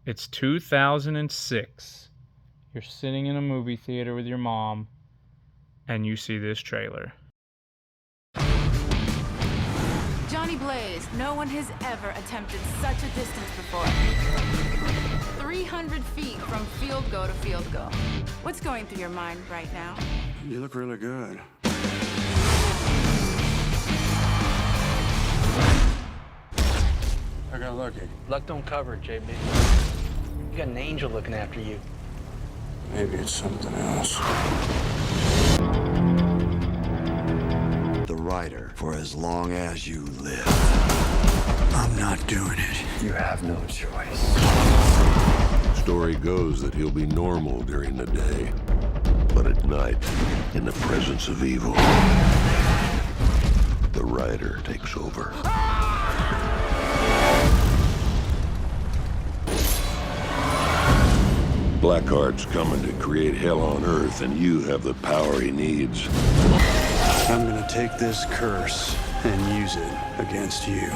It's 2006. You're sitting in a movie theater with your mom, and you see this trailer. Johnny Blaze, no one has ever attempted such a distance before. 300 feet from field goal to field goal. What's going through your mind right now? You look really good. I got lucky. Luck don't cover it, JB. You got an angel looking after you. Maybe it's something else. The writer for as long as you live. I'm not doing it. You have no choice. Story goes that he'll be normal during the day, but at night, in the presence of evil, the writer takes over. Blackheart's coming to create hell on Earth, and you have the power he needs. I'm gonna take this curse and use it against you.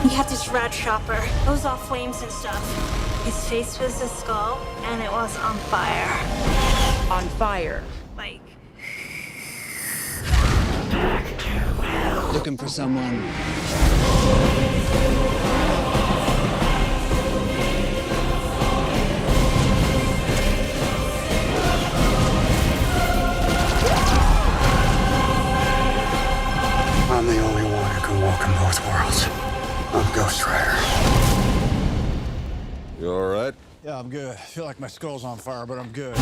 We have this rat shopper. It was all flames and stuff. His face was a skull, and it was on fire. On fire. Like, Looking for someone. I'm the only one who can walk in both worlds. I'm Ghost Rider. You all right? Yeah, I'm good. I feel like my skull's on fire, but I'm good.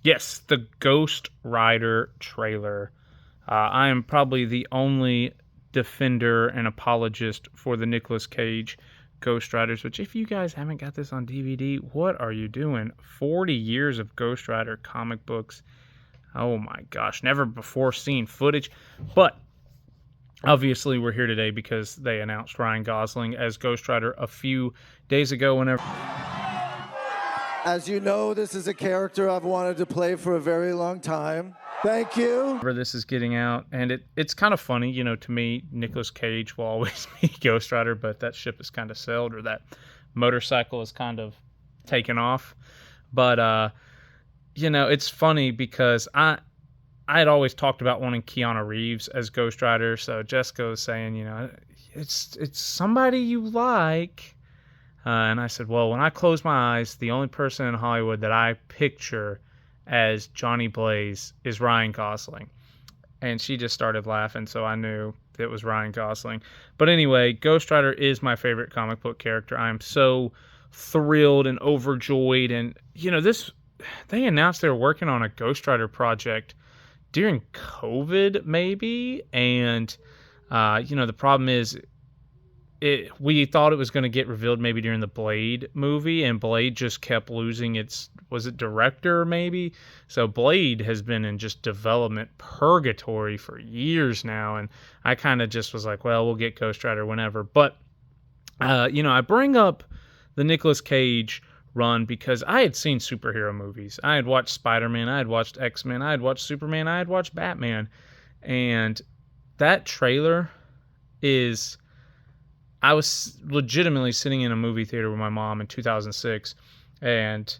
Yes, the Ghost Rider trailer. I am probably the only defender and apologist for the Nicolas Cage Ghost Riders, which if you guys haven't got this on DVD, what are you doing? 40 years of Ghost Rider comic books. Oh my gosh, never before seen footage. But obviously we're here today because they announced Ryan Gosling as Ghost Rider a few days ago whenever... As you know, this is a character I've wanted to play for a very long time. Thank you. This is getting out, and it's kind of funny, you know, to me, Nicolas Cage will always be Ghost Rider, but that ship is kind of sailed, or that motorcycle is kind of taken off. But, you know, it's funny because I had always talked about wanting Keanu Reeves as Ghost Rider, so Jessica was saying, you know, it's somebody you like. And I said, well, when I close my eyes, the only person in Hollywood that I picture as Johnny Blaze is Ryan Gosling. And she just started laughing, so I knew it was Ryan Gosling. But anyway, Ghost Rider is my favorite comic book character. I am so thrilled and overjoyed. And, you know, they announced they were working on a Ghost Rider project during COVID, maybe. And, you know, the problem is, we thought it was going to get revealed maybe during the Blade movie, and Blade just kept losing its, was it director maybe? So Blade has been in just development purgatory for years now, and I kind of just was like, well, we'll get Ghost Rider whenever. But, you know, I bring up the Nicolas Cage run because I had seen superhero movies. I had watched Spider-Man, I had watched X-Men, I had watched Superman, I had watched Batman, and that trailer is... I was legitimately sitting in a movie theater with my mom in 2006, and,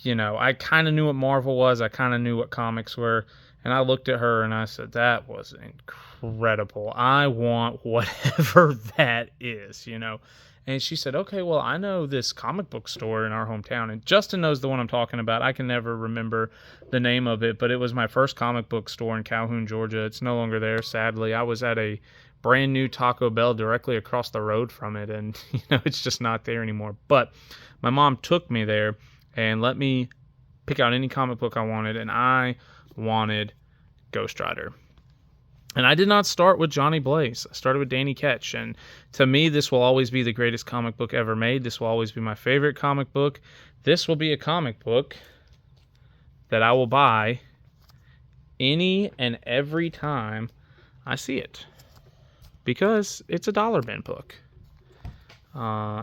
you know, I kind of knew what Marvel was, I kind of knew what comics were, and I looked at her and I said, that was incredible. I want whatever that is, you know. And she said, okay, well, I know this comic book store in our hometown, and Justin knows the one I'm talking about. I can never remember the name of it, but it was my first comic book store in Calhoun, Georgia. It's no longer there, sadly. I was at a brand new Taco Bell directly across the road from it, and you know, it's just not there anymore. But my mom took me there and let me pick out any comic book I wanted, and I wanted Ghost Rider. And I did not start with Johnny Blaze. I started with Danny Ketch, and to me, this will always be the greatest comic book ever made. This will always be my favorite comic book. This will be a comic book that I will buy any and every time I see it, because it's a dollar bin book.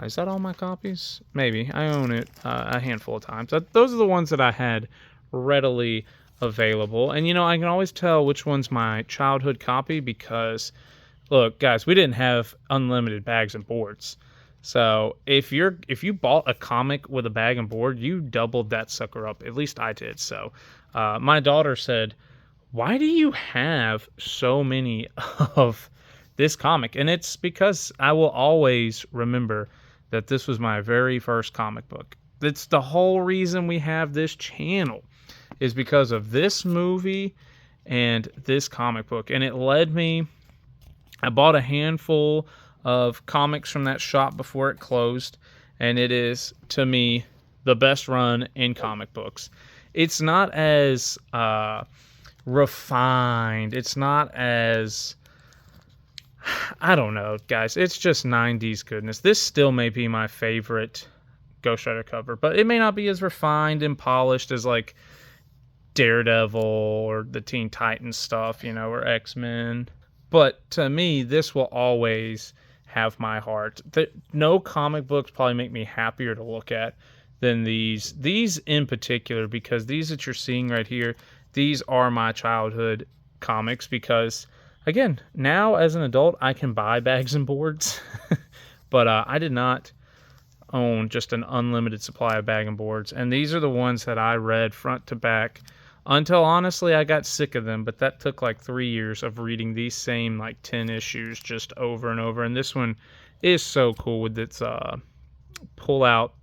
Is that all my copies? Maybe. I own it a handful of times. Those are the ones that I had readily available. And, you know, I can always tell which one's my childhood copy because, look, guys, we didn't have unlimited bags and boards. So if you bought a comic with a bag and board, you doubled that sucker up. At least I did. So my daughter said, "Why do you have so many of this comic?" And it's because I will always remember that this was my very first comic book. That's the whole reason we have this channel, is because of this movie and this comic book. And it led me, I bought a handful of comics from that shop before it closed, and it is, to me, the best run in comic books. It's not as refined. It's not as, I don't know, guys. It's just 90s goodness. This still may be my favorite Ghost Rider cover, but it may not be as refined and polished as like Daredevil or the Teen Titans stuff, you know, or X-Men. But to me, this will always have my heart. No comic books probably make me happier to look at than these. These in particular, because these that you're seeing right here, these are my childhood comics because, again, now as an adult, I can buy bags and boards. But I did not own just an unlimited supply of bag and boards. And these are the ones that I read front to back until, honestly, I got sick of them. But that took like 3 years of reading these same like 10 issues just over and over. And this one is so cool with its pull-out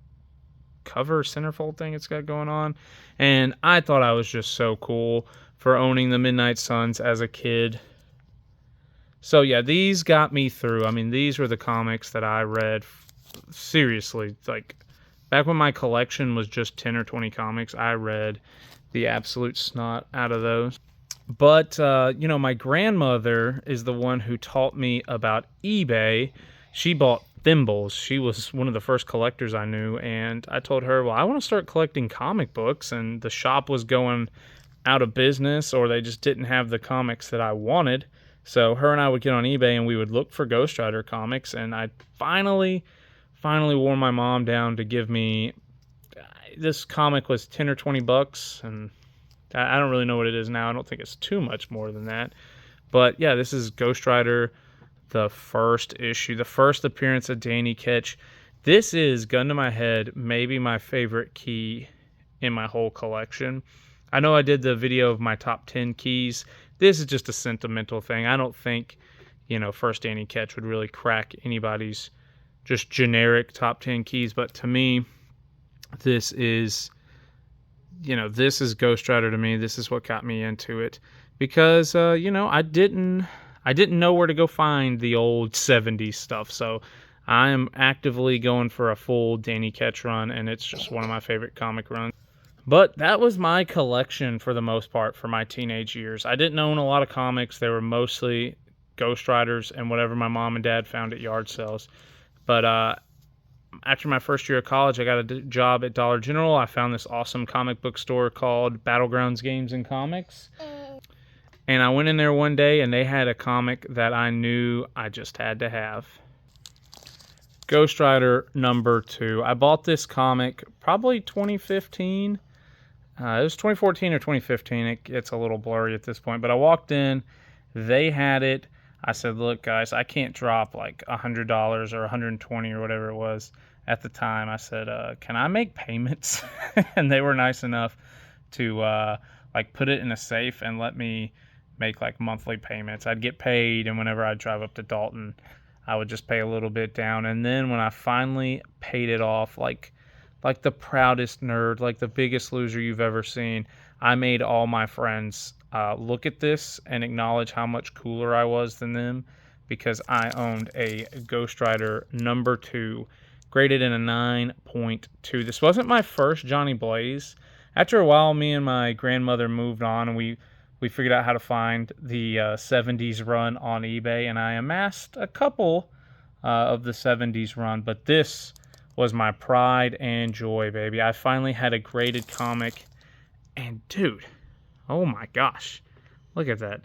cover centerfold thing it's got going on. And I thought I was just so cool for owning the Midnight Suns as a kid. So yeah, these got me through. I mean, these were the comics that I read, seriously, like back when my collection was just 10 or 20 comics, I read the absolute snot out of those. But, you know, my grandmother is the one who taught me about eBay. She bought thimbles. She was one of the first collectors I knew, and I told her, well, I want to start collecting comic books, and the shop was going out of business, or they just didn't have the comics that I wanted. So her and I would get on eBay, and we would look for Ghost Rider comics, and I finally wore my mom down to give me, this comic was 10 or 20 bucks, and I don't really know what it is now. I don't think it's too much more than that. But yeah, this is Ghost Rider, the first issue, the first appearance of Danny Ketch. This is, gun to my head, maybe my favorite key in my whole collection. I know I did the video of my top 10 keys. This is just a sentimental thing. I don't think, you know, first Danny Ketch would really crack anybody's just generic top 10 keys. But to me, this is, you know, this is Ghost Rider to me. This is what got me into it. Because, you know, I didn't know where to go find the old 70s stuff. So I am actively going for a full Danny Ketch run, and it's just one of my favorite comic runs. But that was my collection for the most part for my teenage years. I didn't own a lot of comics. They were mostly Ghost Riders and whatever my mom and dad found at yard sales. But after my first year of college, I got a job at Dollar General. I found this awesome comic book store called Battlegrounds Games and Comics. And I went in there one day, and they had a comic that I knew I just had to have. Ghost Rider #2. I bought this comic probably 2015. It was 2014 or 2015. It's a little blurry at this point. But I walked in. They had it. I said, look, guys, I can't drop like $100 or $120 or whatever it was at the time. I said, can I make payments? And they were nice enough to like put it in a safe and let me make like monthly payments. I'd get paid, and whenever I'd drive up to Dalton, I would just pay a little bit down. And then when I finally paid it off, like the proudest nerd, like the biggest loser you've ever seen, I made all my friends look at this and acknowledge how much cooler I was than them, because I owned a Ghost Rider #2, graded in a 9.2. This wasn't my first Johnny Blaze. After a while, me and my grandmother moved on, and we figured out how to find the 70s run on eBay, and I amassed a couple of the 70s run, but this was my pride and joy, baby. I finally had a graded comic, and dude, oh my gosh, look at that.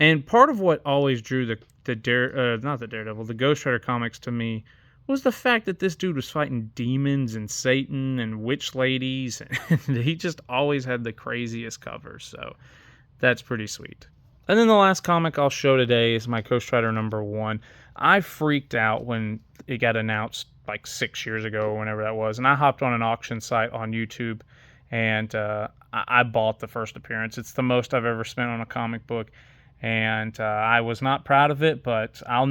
And part of what always drew the Ghost Rider comics to me was the fact that this dude was fighting demons and Satan and witch ladies, and he just always had the craziest covers, so that's pretty sweet. And then the last comic I'll show today is my Ghost Rider #1. I freaked out when it got announced like 6 years ago or whenever that was, and I hopped on an auction site on YouTube, and I bought the first appearance. It's the most I've ever spent on a comic book, and I was not proud of it, but I'll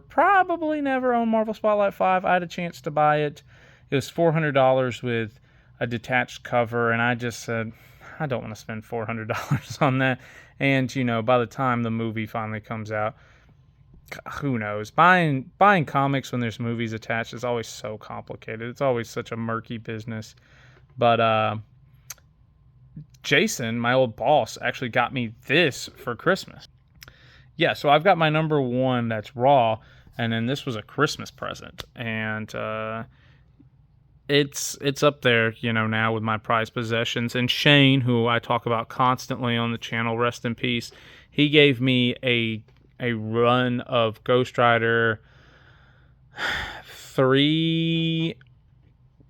probably never own Marvel Spotlight 5. I had a chance to buy it. It was $400 with a detached cover, and I just said, I don't want to spend $400 on that. And, you know, by the time the movie finally comes out, who knows? Buying comics when there's movies attached is always so complicated. It's always such a murky business. But Jason, my old boss, actually got me this for Christmas. Yeah, so I've got my #1 that's Raw, and then this was a Christmas present. And it's up there, you know, now with my prized possessions. And Shane, who I talk about constantly on the channel, rest in peace, he gave me a run of Ghost Rider 3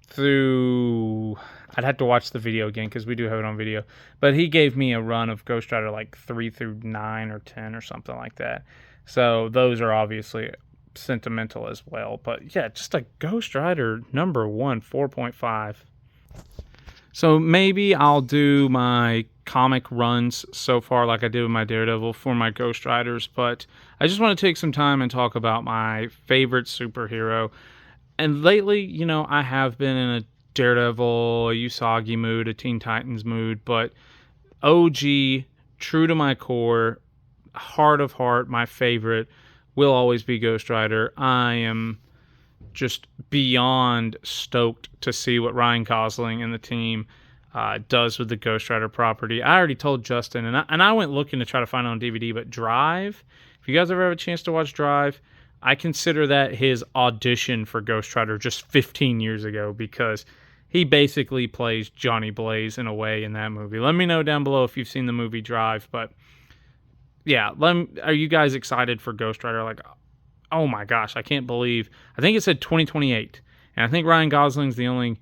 through... I'd have to watch the video again because we do have it on video. But he gave me a run of Ghost Rider like 3 through 9 or 10 or something like that. So those are obviously sentimental as well. But yeah, just a Ghost Rider #1, 4.5. So maybe I'll do my comic runs so far like I did with my Daredevil for my Ghost Riders. But I just want to take some time and talk about my favorite superhero. And lately, you know, I have been in a Daredevil, a Usagi mood, a Teen Titans mood, but OG, true to my core, heart of heart, my favorite will always be Ghost Rider. I am just beyond stoked to see what Ryan Gosling and the team does with the Ghost Rider property. I already told Justin, and I went looking to try to find it on DVD, but Drive, if you guys ever have a chance to watch Drive, I consider that his audition for Ghost Rider just 15 years ago, because he basically plays Johnny Blaze in a way in that movie. Let me know down below if you've seen the movie Drive, but yeah, are you guys excited for Ghost Rider? Like, oh my gosh, I can't believe, I think it said 2028, and I think Ryan Gosling's the only,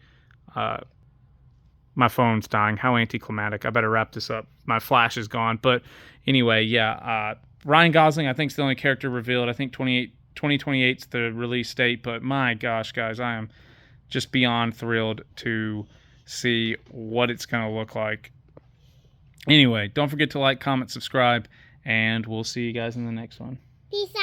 my phone's dying, how anticlimactic, I better wrap this up, my flash is gone, but anyway, yeah, Ryan Gosling, I think, is the only character revealed. I think 2028's the release date, but my gosh, guys, I am just beyond thrilled to see what it's going to look like. Anyway, don't forget to like, comment, subscribe, and we'll see you guys in the next one. Peace out.